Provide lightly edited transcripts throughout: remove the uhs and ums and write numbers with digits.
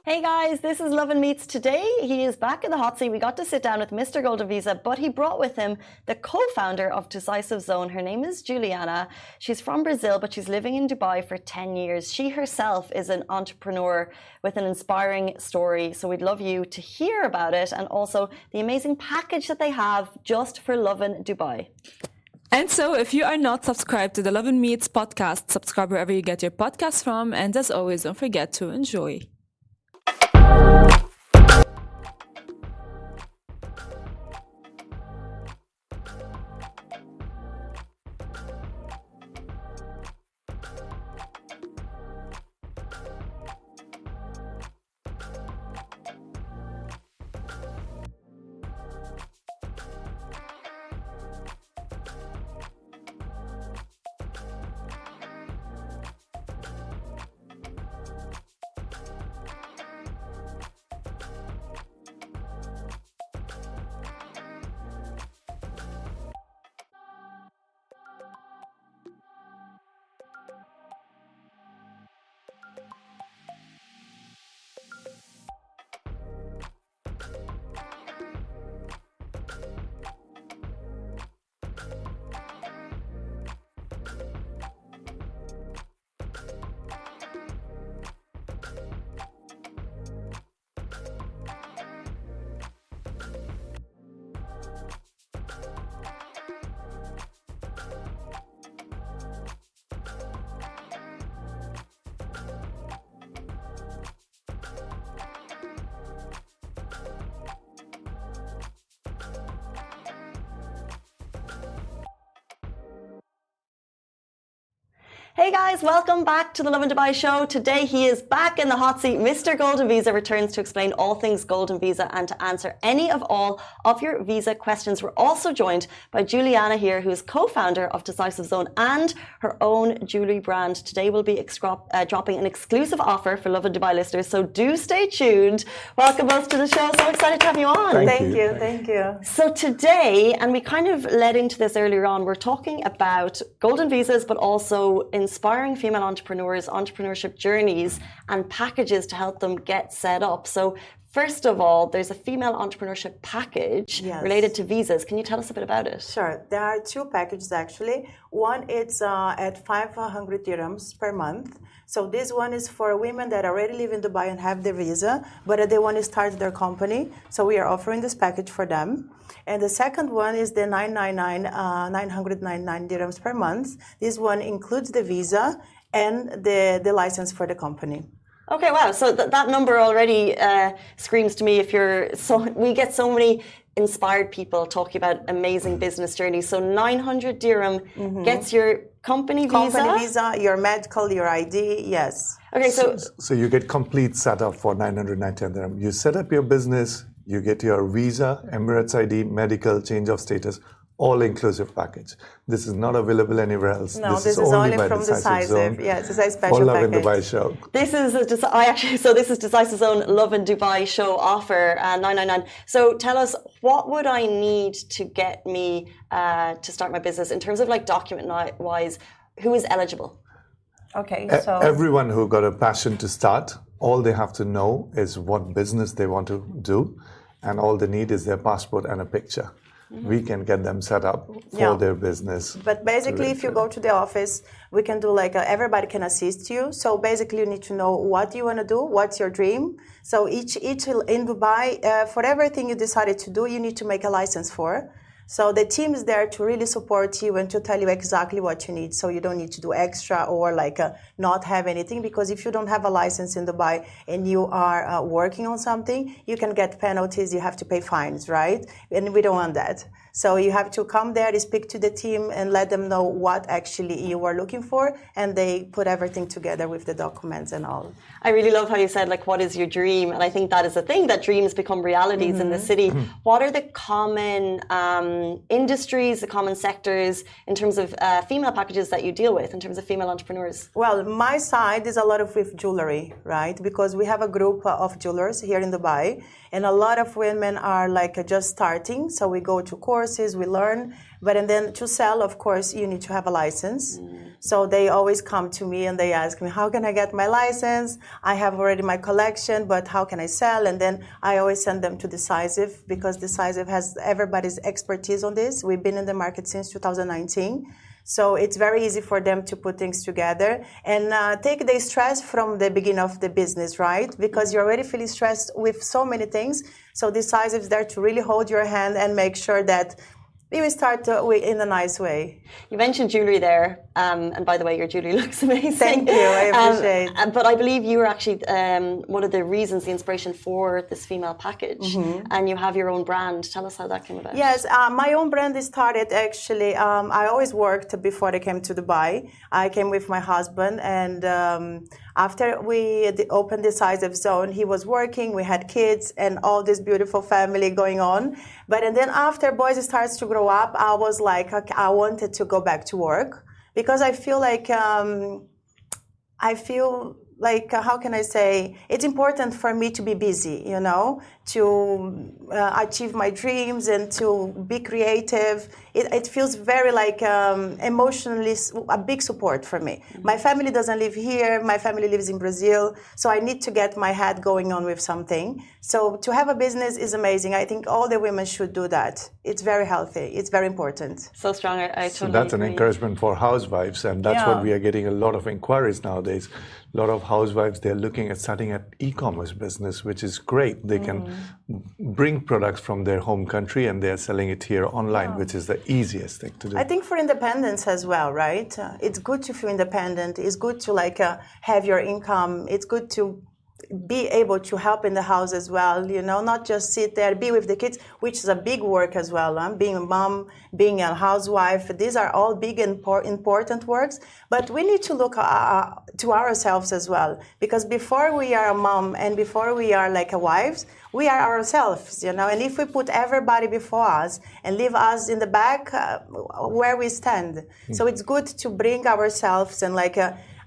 Hey guys, this is Lovin Meets. Today he is back in the hot seat. We got to sit down with Mr. Golden Visa, but he brought with him the co-founder of Decisive Zone. Her name is Juliana. She's from Brazil, but she's living in Dubai for 10 years. She herself is an entrepreneur with an inspiring story. So we'd love you to hear about it and also the amazing package that they have just for Lovin Dubai. And so if you are not subscribed to the Lovin Meets podcast, subscribe wherever you get your podcasts from. And as always, don't forget to enjoy. Hey guys, welcome back to the Lovin Dubai show. Today he is back in the hot seat. Mr. Golden Visa returns to explain all things Golden Visa and to answer any of all of your visa questions. We're also joined by Juliana here, who is co-founder of Decisive Zone and her own jewelry brand. Today we'll be dropping an exclusive offer for Lovin Dubai listeners, so do stay tuned. Welcome both to the show. So excited to have you on. Thank you. So today, and we kind of led into this earlier on, we're talking about Golden Visas, but also inspiring female entrepreneurs, entrepreneurship journeys, and packages to help them get set up. So first of all, there's a female entrepreneurship package related to visas. Can you tell us a bit about it? Sure. There are two packages actually. One is at 500 dirhams per month. So this one is for women that already live in Dubai and have their visa, but they want to start their company. So we are offering this package for them. And the second one is the 999 dirhams per month. This one includes the visa and the license for the company. Okay, wow. So that number already screams to me. We get so many inspired people talking about amazing business journeys. So 900 dirham gets your company visa, your medical, your ID, yes. Okay, so you get complete setup for 999 dirham. You set up your business, you get your visa, Emirates ID, medical, change of status, all-inclusive package. This is not available anywhere else. No, this is only from Decisive. Yes, it's a special for package. Lovin Dubai show. This is this is Decisive's own Lovin Dubai show offer, 999. So tell us, what would I need to get me to start my business in terms of like document-wise? Who is eligible? Okay, so everyone who got a passion to start, all they have to know is what business they want to do, and all they need is their passport and a picture. We can get them set up for their business. But basically, if you go to the office, we can do everybody can assist you. So basically, you need to know what you want to do, what's your dream. So each in Dubai, for everything you decided to do, you need to make a license for. So the team is there to really support you and to tell you exactly what you need. So you don't need to do extra or not have anything, because if you don't have a license in Dubai and you are working on something, you can get penalties, you have to pay fines, right? And we don't want that. So you have to come there, speak to the team and let them know what actually you are looking for, and they put everything together with the documents and all. I really love how you said, what is your dream? And I think that is the thing, that dreams become realities in the city. What are the common industries, the common sectors in terms of female packages that you deal with, in terms of female entrepreneurs? Well, my side is a lot of with jewelry, right? Because we have a group of jewelers here in Dubai, and a lot of women are just starting. So we go to courses, courses, we learn. But and then to sell, of course, you need to have a license. So they always come to me and they ask me, how can I get my license? I have already my collection, but how can I sell? And then I always send them to Decisive because Decisive has everybody's expertise on this. We've been in the market since 2019. So it's very easy for them to put things together and take the stress from the beginning of the business, right? Because you're already feeling stressed with so many things. So Decisive is there to really hold your hand and make sure that we will start in a nice way. You mentioned jewelry there, and by the way, your jewelry looks amazing. Thank you, I appreciate it. But I believe you were actually one of the reasons, the inspiration for this female package, and you have your own brand. Tell us how that came about. Yes, my own brand started actually. I always worked before I came to Dubai. I came with my husband, and after we opened Decisive Zone, he was working, we had kids, and all this beautiful family going on. But and then after boys starts to grow up, I was like, okay, I wanted to go back to work because I feel like how can I say, it's important for me to be busy, you know, to achieve my dreams and to be creative. It feels very like emotionally a big support for me. My family doesn't live here. My family lives in Brazil. So I need to get my head going on with something. So to have a business is amazing. I think all the women should do that. It's very healthy. It's very important. So strong. I totally So that's agree. an encouragement for housewives, and that's what we are getting a lot of inquiries nowadays. A lot of housewives, they're looking at starting an e-commerce business, which is great. They can bring products from their home country and they're selling it here online, which is the easiest thing to do. I think for independence as well, right? It's good to feel independent. It's good to have your income. It's good to be able to help in the house as well, you know, not just sit there, be with the kids, which is a big work as well. Being a mom, being a housewife, these are all big and important works. But we need to look to ourselves as well, because before we are a mom and before we are like a wife, we are ourselves, you know. And if we put everybody before us and leave us in the back, where we stand. So it's good to bring ourselves and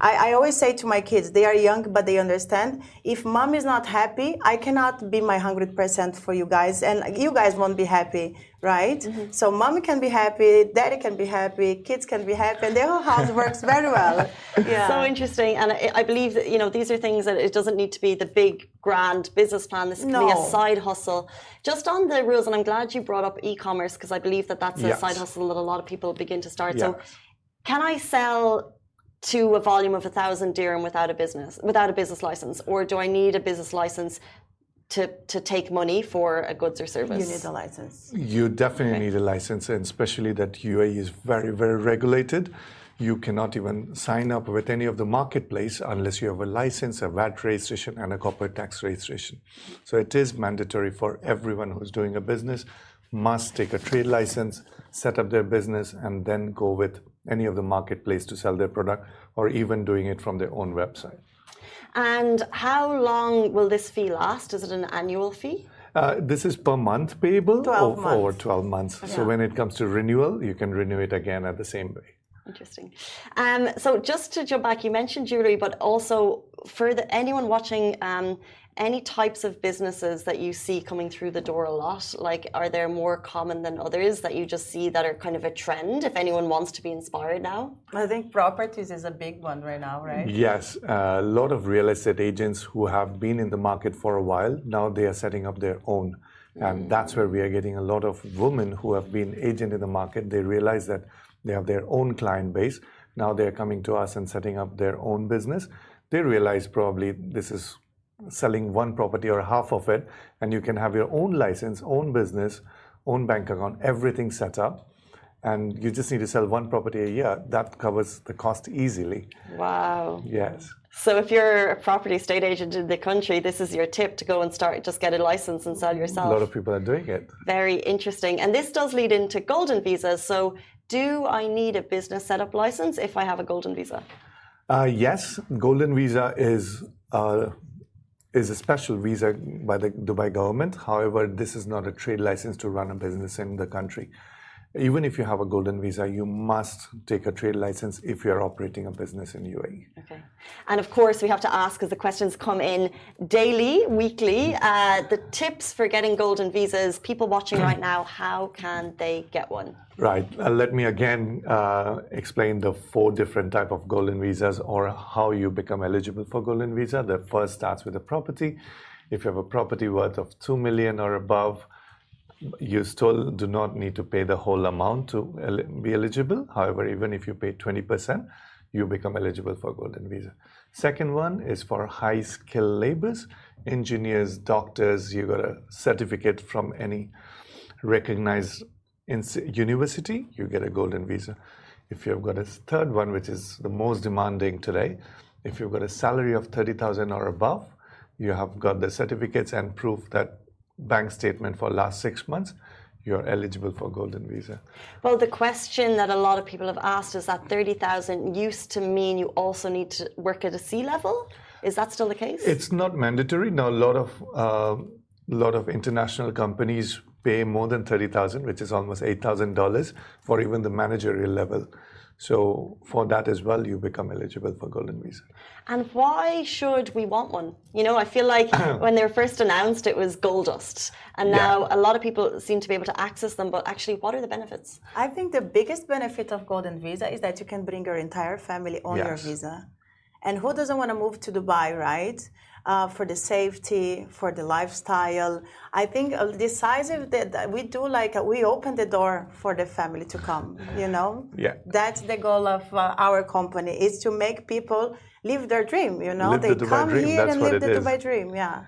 I always say to my kids, they are young, but they understand. If mom is not happy, I cannot be my 100% for you guys, and you guys won't be happy, right? So mommy can be happy, daddy can be happy, kids can be happy, and the whole house works very well. Yeah. So interesting, and I believe that, you know, these are things that it doesn't need to be the big grand business plan. This can be a side hustle. Just on the rules, and I'm glad you brought up e-commerce because I believe that that's a side hustle that a lot of people begin to start. So, can I sell to a volume of 1,000 dirham without a business license, or do I need a business license to take money for a goods or service? You need a license. You definitely need a license, and especially that UAE is very, very regulated. You cannot even sign up with any of the marketplace unless you have a license, a VAT registration, and a corporate tax registration. So it is mandatory for everyone who's doing a business, must take a trade license, set up their business, and then go with any of the marketplace to sell their product, or even doing it from their own website. And how long will this fee last? Is it an annual fee? This is per month payable 12 months. over 12 months. So when it comes to renewal, you can renew it again at the same way. Interesting. So just to jump back, you mentioned jewelry, but also for anyone watching, any types of businesses that you see coming through the door a lot, like are there more common than others that you just see that are kind of a trend if anyone wants to be inspired now? I think properties is a big one right now, right? Yes, a lot of real estate agents who have been in the market for a while, now they are setting up their own. And that's where we are getting a lot of women who have been agent in the market. They realize that they have their own client base. Now they're coming to us and setting up their own business. They realize probably this is selling one property or half of it, and you can have your own license, own business, own bank account, everything set up. And you just need to sell one property a year. That covers the cost easily. Wow. Yes. So if you're a property estate agent in the country, this is your tip to go and just get a license and sell yourself. A lot of people are doing it. Very interesting. And this does lead into golden visas. So do I need a business setup license if I have a golden visa? Yes, golden visa is a special visa by the Dubai government. However, this is not a trade license to run a business in the country. Even if you have a golden visa, you must take a trade license if you're operating a business in UAE. Okay. And of course, we have to ask, because the questions come in daily, weekly, the tips for getting golden visas. People watching right now, how can they get one? Right. Let me again explain the 4 different type of golden visas or how you become eligible for golden visa. The first starts with a property. If you have a property worth of 2 million or above, you still do not need to pay the whole amount to be eligible. However, even if you pay 20%, you become eligible for golden visa. Second one is for high skill labors, engineers, doctors. You got a certificate from any recognized university, you get a golden visa. If you've got a third one, which is the most demanding today, if you've got a salary of 30,000 or above, you have got the certificates and proof that bank statement for last 6 months, you're eligible for golden visa. Well, the question that a lot of people have asked is that 30,000 used to mean you also need to work at a C level. Is that still the case? It's not mandatory. Now, a lot of international companies pay more than 30,000, which is almost $8,000 for even the managerial level. So for that as well, you become eligible for golden visa. And why should we want one? You know, I feel like when they were first announced, it was gold dust. And now a lot of people seem to be able to access them. But actually, what are the benefits? I think the biggest benefit of golden visa is that you can bring your entire family on your visa. And who doesn't want to move to Dubai, right? For the safety, for the lifestyle. I think decisive that we do we open the door for the family to come, you know? Yeah. That's the goal of our company, is to make people live their dream, you know? Live they the Dubai come dream. here That's and what live it the is. Dubai dream, yeah.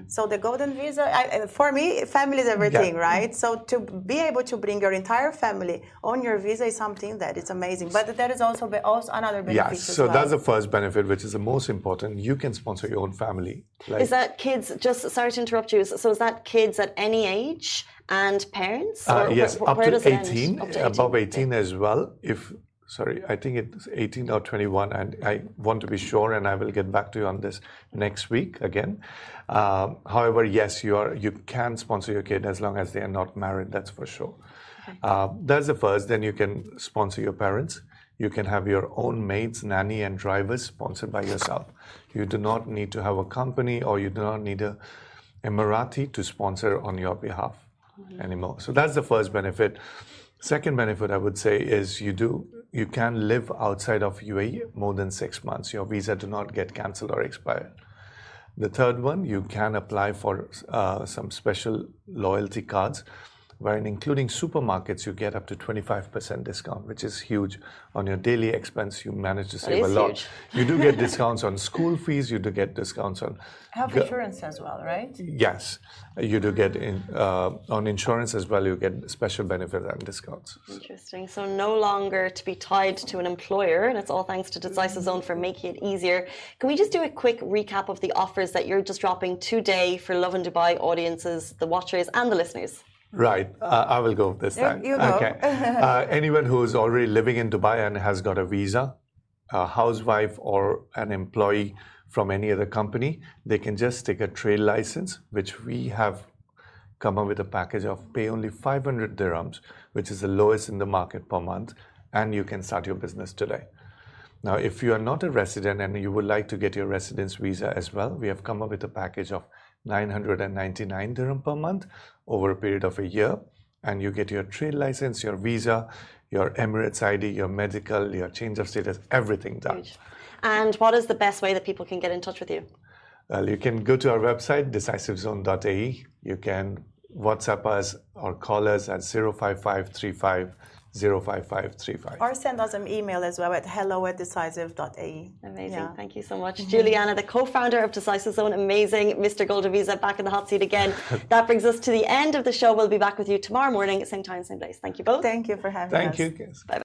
So the golden visa, for me, family is everything, right? So to be able to bring your entire family on your visa is something that is amazing. But there is also another benefit Yes, as so well. that's the first benefit, which is the most important. You can sponsor your own family. Is that kids, just sorry to interrupt you, so is that kids at any age and parents? Yes, up where to does it 18, end? Up to 18, above 18 as well. I think it's 18 or 21, and I want to be sure, and I will get back to you on this next week again. However, yes, you can sponsor your kid as long as they are not married, that's for sure. Okay. That's the first. Then you can sponsor your parents. You can have your own maids, nanny, and drivers sponsored by yourself. You do not need to have a company, or you do not need a Emirati to sponsor on your behalf anymore. So that's the first benefit. Second benefit, I would say, is you can live outside of UAE more than 6 months. Your visa do not get cancelled or expire. The third one, you can apply for some special loyalty cards, wherein including supermarkets, you get up to 25% discount, which is huge. On your daily expense, you manage to save a lot. Huge. You do get discounts on school fees, you do get discounts on Health insurance as well, right? Yes, you do get on insurance as well. You get special benefits and discounts. Interesting. So no longer to be tied to an employer, and it's all thanks to Decisive Zone for making it easier. Can we just do a quick recap of the offers that you're just dropping today for Lovin Dubai audiences, the watchers and the listeners? Right, I will go this time. You go. Okay. Anyone who is already living in Dubai and has got a visa, a housewife or an employee from any other company, they can just take a trade license, which we have come up with a package of pay only 500 dirhams, which is the lowest in the market per month, and you can start your business today. Now, if you are not a resident and you would like to get your residence visa as well, we have come up with a package of 999 dirham per month over a period of a year, and you get your trade license, your visa, your Emirates ID, your medical, your change of status, everything done. Huge. And what is the best way that people can get in touch with you? Well, you can go to our website, decisivezone.ae. You can WhatsApp us or call us at 05535 05535. Or send us an email as well at hello@decisive.ae. Amazing. Yeah. Thank you so much. Juliana, the co-founder of Decisive Zone. Amazing. Mr. Golden Visa back in the hot seat again. That brings us to the end of the show. We'll be back with you tomorrow morning, same time, same place. Thank you both. Thank you for having us. Thank you. Bye.